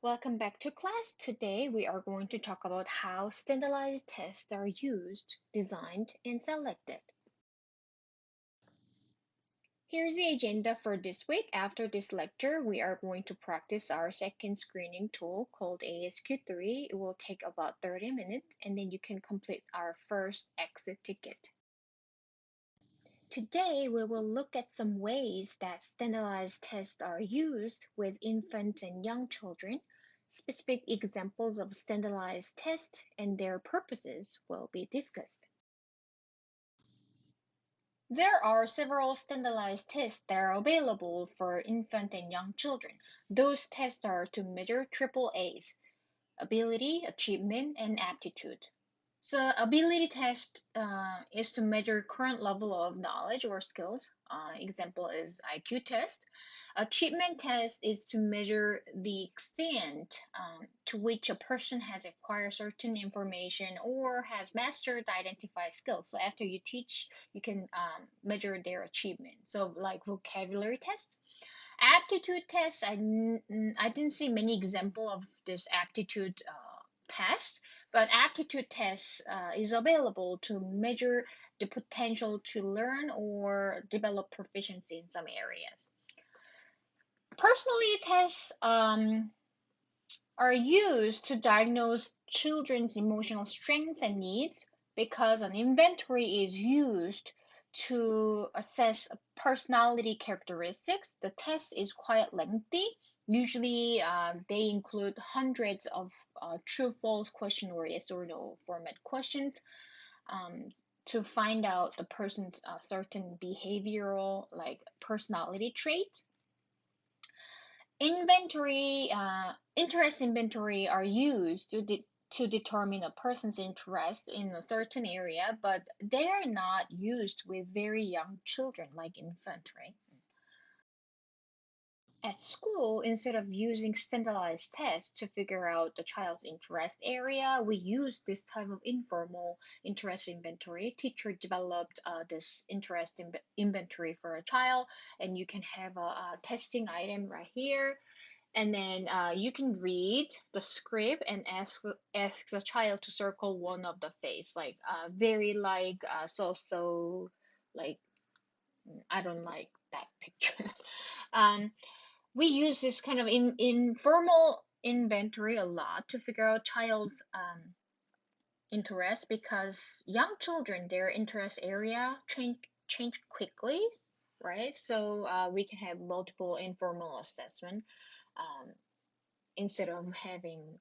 Welcome back to class. Today we are going to talk about how standardized tests are used, designed, and selected. Here's the agenda for this week. After this lecture, we are going to practice our second screening tool called ASQ3. It will take about 30 minutes, and then you can complete our first exit ticket. Today, we will look at some ways that standardized tests are used with infants and young children. Specific examples of standardized tests and their purposes will be discussed. There are several standardized tests that are available for infant and young children. Those tests are to measure triple A's: ability, achievement, and aptitude. So ability test is to measure current level of knowledge or skills. Example is IQ test. Achievement test is to measure the extent to which a person has acquired certain information or has mastered identified skills. So after you teach, you can measure their achievement. So like vocabulary tests. Aptitude tests, I didn't see many example of this aptitude test, but aptitude tests is available to measure the potential to learn or develop proficiency in some areas. Personality tests are used to diagnose children's emotional strengths and needs because an inventory is used to assess personality characteristics. The test is quite lengthy. Usually, they include hundreds of true-false question or yes or no format questions um, to find out the person's certain behavioral, like personality traits. Interest inventory are used to determine a person's interest in a certain area, but they are not used with very young children like infant, right? At school, instead of using standardized tests to figure out the child's interest area, we use this type of informal interest inventory. Teacher developed this interest inventory for a child, and you can have a testing item right here. And then you can read the script and ask the child to circle one of the face, like very like so like I don't like that picture. um, we use this kind of informal inventory a lot to figure out child's interest because young children, their interest area change quickly, right? So we can have multiple informal assessment um, instead of having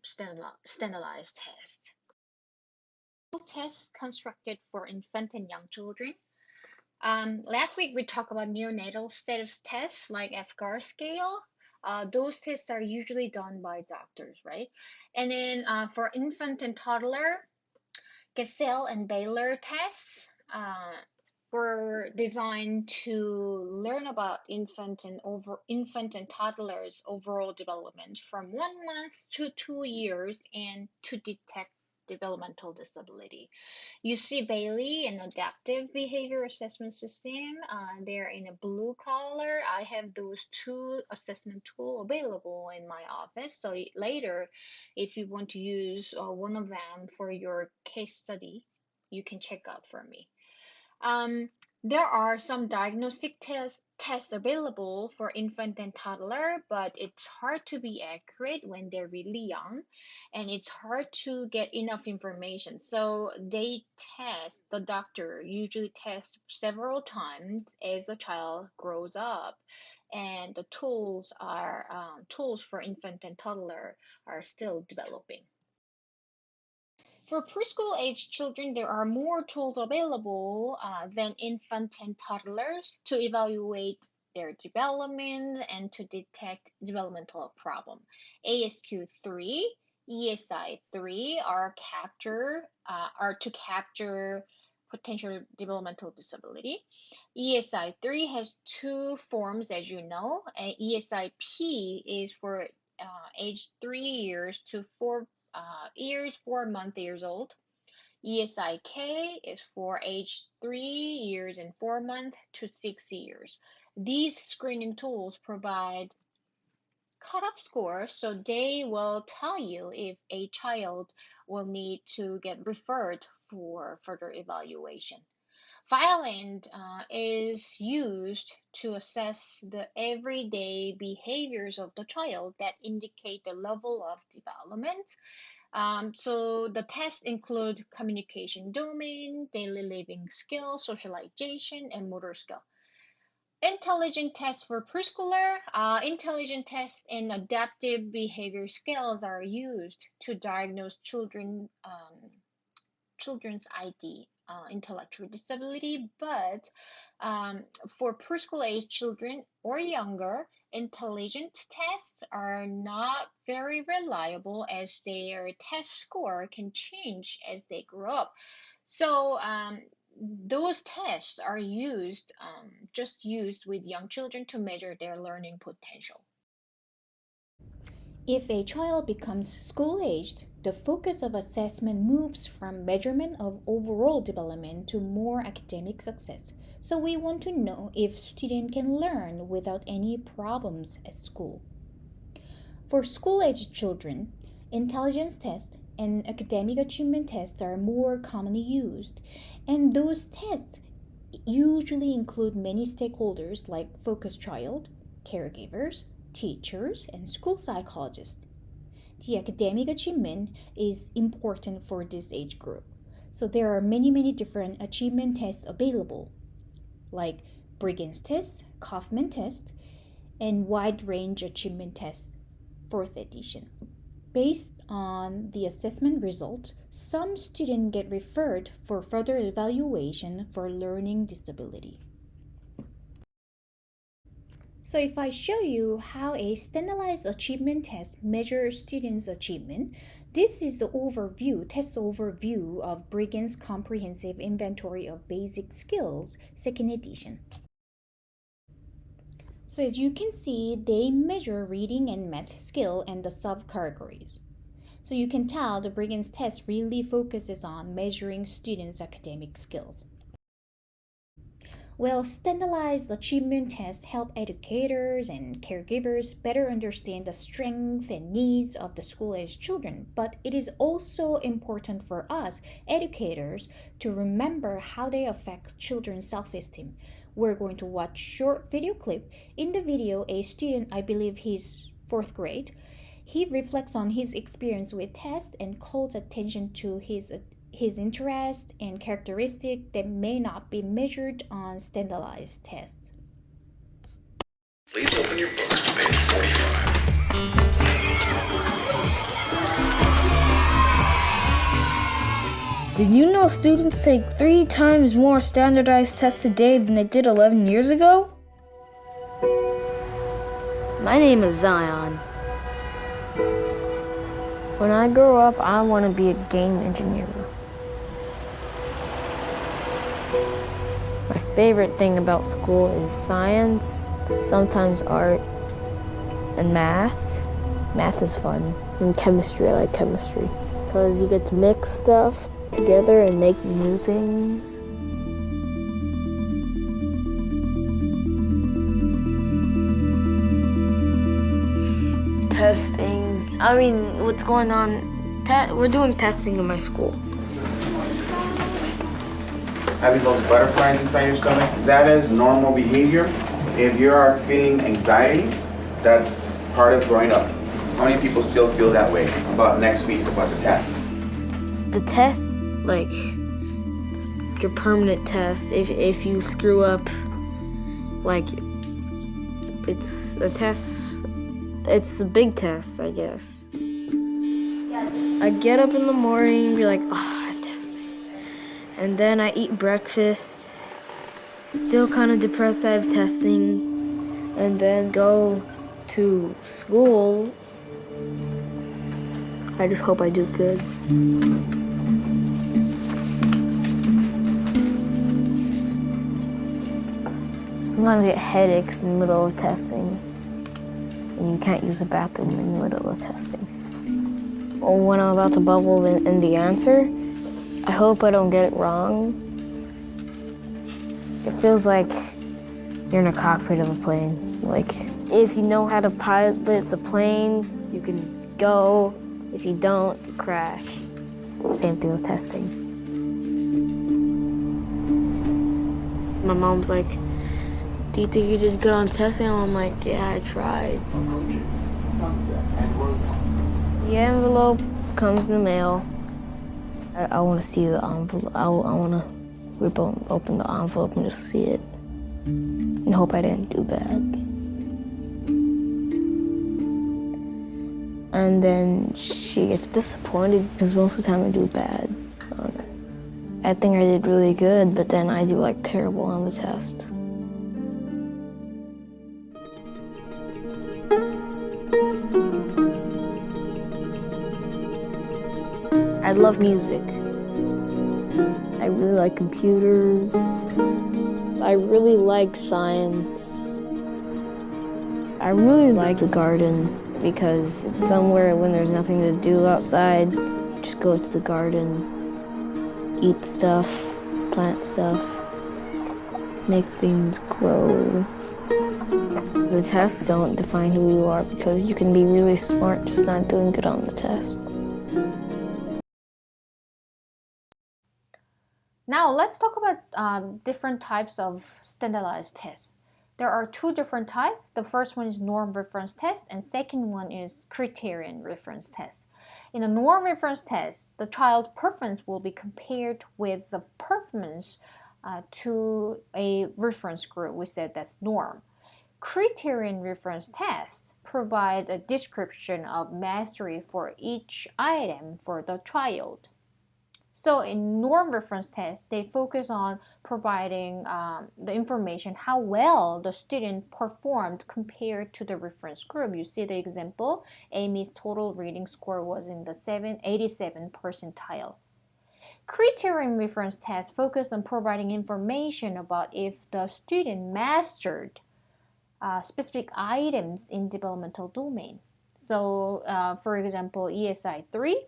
standardized tests. Tests constructed for infant and young children. Last week we talked about neonatal status tests like FGAR scale. Those tests are usually done by doctors, right? And then for infant and toddler, Gesell and Baylor tests were designed to learn about infant and toddlers' overall development from 1 month to 2 years and to detect developmental disability. You see Bailey, an adaptive behavior assessment system. They're in a blue color. I have those two assessment tools available in my office. So later, if you want to use one of them for your case study, you can check out for me. There are some diagnostic tests available for infant and toddler, but it's hard to be accurate when they're really young, and it's hard to get enough information. So the doctor usually tests several times as the child grows up, and the tools for infant and toddler are still developing. For preschool age children, there are more tools available than infant and toddlers to evaluate their development and to detect developmental problem. ASQ3, ESI3 are to capture potential developmental disability. ESI3 has two forms, as you know. ESIP is for age 3 years to 4 months old. ESIK is for age 3 years and 4 months to 6 years. These screening tools provide cutoff score, so they will tell you if a child will need to get referred for further evaluation. Violent is used to assess the everyday behaviors of the child that indicate the level of development. So the tests include communication domain, daily living skills, socialization, and motor skill. Intelligent tests for preschooler, intelligent tests and adaptive behavior skills are used to diagnose children's ID, intellectual disability, but for preschool age children or younger, intelligent tests are not very reliable as their test score can change as they grow up. So those tests are just used with young children to measure their learning potential. If a child becomes school-aged, the focus of assessment moves from measurement of overall development to more academic success. So we want to know if student can learn without any problems at school. For school-aged children, intelligence tests and academic achievement tests are more commonly used, and those tests usually include many stakeholders like focus child, caregivers, teachers, and school psychologists. The academic achievement is important for this age group. So there are many different achievement tests available, like Briggs test, Kaufman test, and wide range achievement tests, 4th edition. Based on the assessment results, some students get referred for further evaluation for learning disability. So if I show you how a standardized achievement test measures students' achievement, this is the test overview of Briggs Comprehensive Inventory of Basic Skills, 2nd edition. So as you can see, they measure reading and math skill and the subcategories. So you can tell the Briggs test really focuses on measuring students' academic skills. Well, standardized achievement tests help educators and caregivers better understand the strengths and needs of the school-aged children, but it is also important for us, educators, to remember how they affect children's self-esteem. We're going to watch short video clip. In the video, a student, I believe he's 4th grade, he reflects on his experience with tests and calls attention to his interest and characteristics that may not be measured on standardized tests. Please open your books to page 45. Did you know students take 3 times more standardized tests today than they did 11 years ago? My name is Zion. When I grow up, I want to be a game engineer. My favorite thing about school is science, sometimes art, and math. Math is fun. And chemistry, I like chemistry. Because you get to mix stuff together and make new things. Testing. I mean, what's going on? We're doing testing in my school. Having those butterflies inside your stomach, that is normal behavior. If you are feeling anxiety, that's part of growing up. How many people still feel that way about next week, about the test? The test, like, it's your permanent test. If you screw up, like, it's a test, it's a big test, I guess. I get up in the morning and be like, I have testing. And then I eat breakfast, still kind of depressed I have testing, and then go to school. I just hope I do good. Sometimes I get headaches in the middle of testing, and you can't use the bathroom in the middle of testing. Or when I'm about to bubble in the answer, I hope I don't get it wrong. It feels like you're in a cockpit of a plane. Like, If you know how to pilot the plane, you can go. If you don't, you crash. Same thing with testing. My mom's like, do you think you did good on testing? I'm like, yeah, I tried. The envelope comes in the mail. I want to see the envelope. I want to rip open the envelope and just see it. And hope I didn't do bad. And then she gets disappointed because most of the time I do bad. I think I did really good, but then I do like terrible on the test. I love music. I really like computers. I really like science. I really like the garden because it's somewhere when there's nothing to do outside. Just go to the garden, eat stuff, plant stuff, make things grow. The tests don't define who you are because you can be really smart just not doing good on the test. Now let's talk about different types of standardized tests. There are two different types. The first one is norm reference test and second one is criterion reference test. In a norm reference test, the child's performance will be compared with the performance to a reference group. We said that's norm. Criterion reference tests provide a description of mastery for each item for the child. So in norm reference tests, they focus on providing the information how well the student performed compared to the reference group. You see the example, Amy's total reading score was in the 87 percentile. Criterion reference tests focus on providing information about if the student mastered specific items in developmental domain. So for example, ESI 3,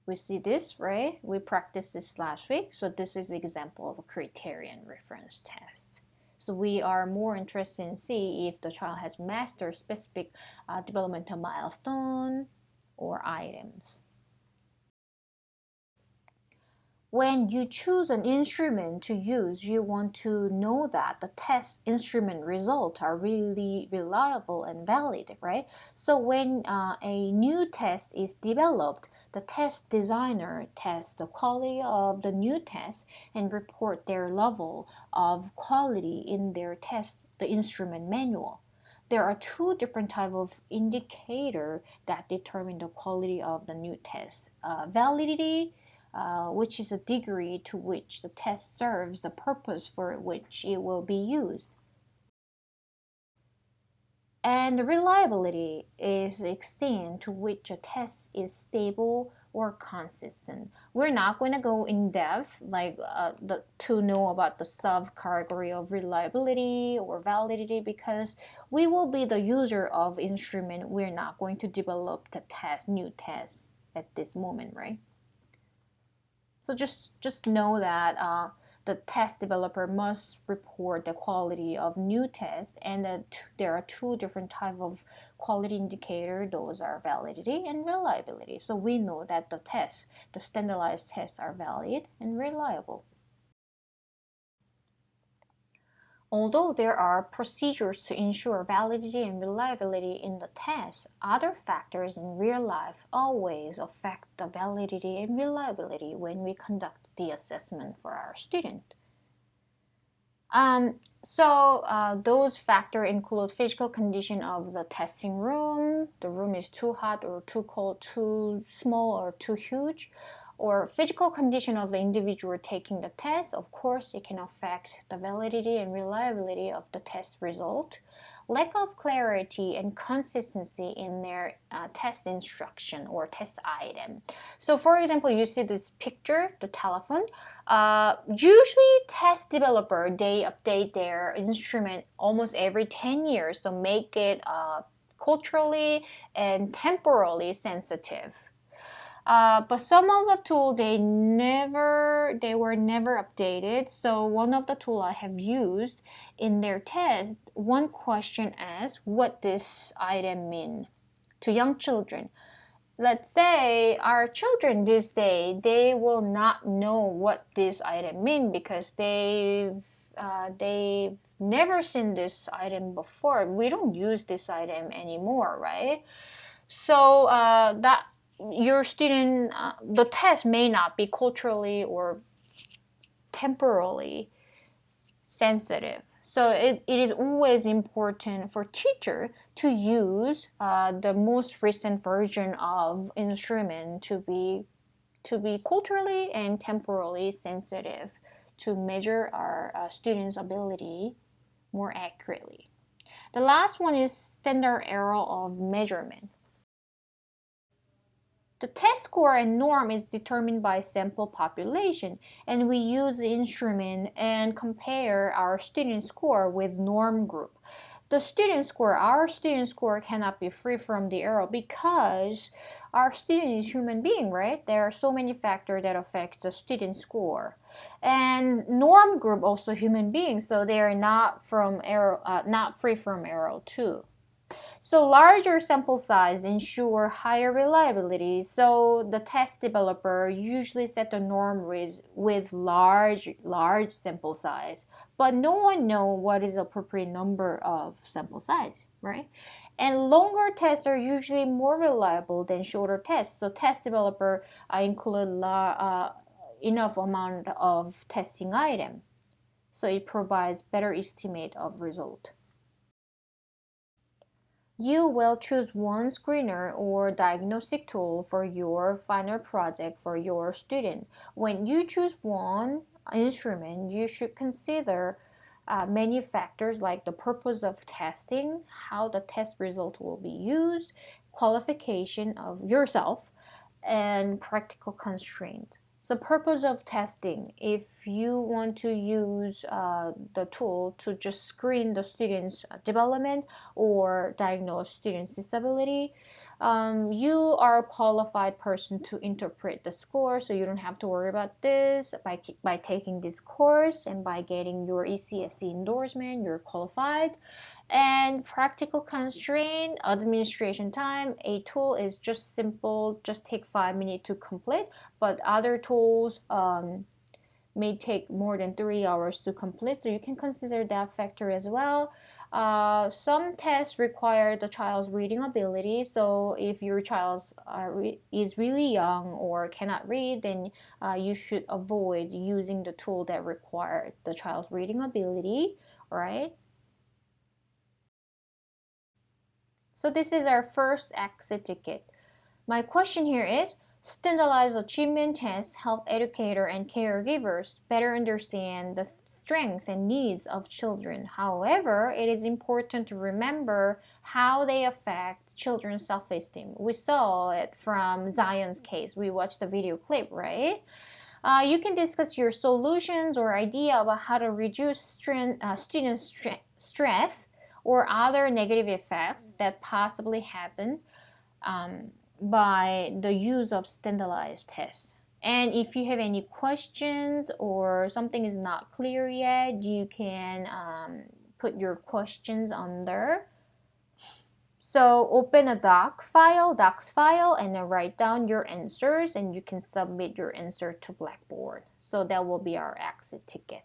we see this, right? We practiced this last week. So this is an example of a criterion reference test. So we are more interested in see if the child has mastered specific developmental milestone or items. When you choose an instrument to use, you want to know that the test instrument results are really reliable and valid, right? So when a new test is developed, the test designer tests the quality of the new test and report their level of quality in their test, the instrument manual. There are two different types of indicator that determine the quality of the new test. Validity, which is a degree to which the test serves the purpose for which it will be used. And reliability is the extent to which a test is stable or consistent. We're not going to go in depth to know about the subcategory of reliability or validity because we will be the user of instrument. We're not going to develop the new test at this moment, right? So just know that the test developer must report the quality of new tests, and that there are two different types of quality indicator. Those are validity and reliability. So we know that the standardized tests are valid and reliable. Although there are procedures to ensure validity and reliability in the test, other factors in real life always affect the validity and reliability when we conduct the assessment for our student. Those factors include physical condition of the testing room. The room is too hot or too cold, too small or too huge. Or physical condition of the individual taking the test. Of course, it can affect the validity and reliability of the test result. Lack of clarity and consistency in their test instruction or test item. So for example, you see this picture, the telephone. Usually test developer, they update their instrument almost every 10 years to make it culturally and temporally sensitive. But some of the tool they were never updated. So one of the tool I have used in their test, one question asks what this item mean to young children. Let's say our children this day, they will not know what this item mean because they've never seen this item before. We don't use this item anymore, right? So that your student, the test may not be culturally or temporally sensitive. So it is always important for teacher to use the most recent version of instrument to be culturally and temporally sensitive to measure our students' ability more accurately. The last one is standard error of measurement. The test score and norm is determined by sample population, and we use the instrument and compare our student score with norm group. Our student score cannot be free from the error because our student is human being, right? There are so many factors that affect the student score. And norm group also human beings, so they are not free from error too. So larger sample size ensure higher reliability. So the test developer usually set the norm with large sample size, but no one know what is appropriate number of sample size, right? And longer tests are usually more reliable than shorter tests. So test developer include enough amount of testing item. So it provides better estimate of result. You will choose one screener or diagnostic tool for your final project for your student. When you choose one instrument, you should consider many factors like the purpose of testing, how the test result will be used, qualification of yourself, and practical constraint. So purpose of testing, if you want to use the tool to just screen the student's development or diagnose student's disability, you are a qualified person to interpret the score, so you don't have to worry about this. By taking this course and by getting your ECSE endorsement, you're qualified. And practical constraint, administration time, a tool is just simple, just take 5 minutes to complete, but other tools may take more than 3 hours to complete, so you can consider that factor as well. Some tests require the child's reading ability, so if your child is really young or cannot read, then you should avoid using the tool that requires the child's reading ability, right? So this is our first exit ticket. My question here is, standardized achievement tests help educators and caregivers better understand the strengths and needs of children. However, it is important to remember how they affect children's self-esteem. We saw it from Zion's case. We watched the video clip, right? You can discuss your solutions or idea about how to reduce student stress or other negative effects that possibly happen by the use of standardized tests. And if you have any questions or something is not clear yet, you can put your questions under. So open a docs file, and then write down your answers, and you can submit your answer to Blackboard. So that will be our exit ticket.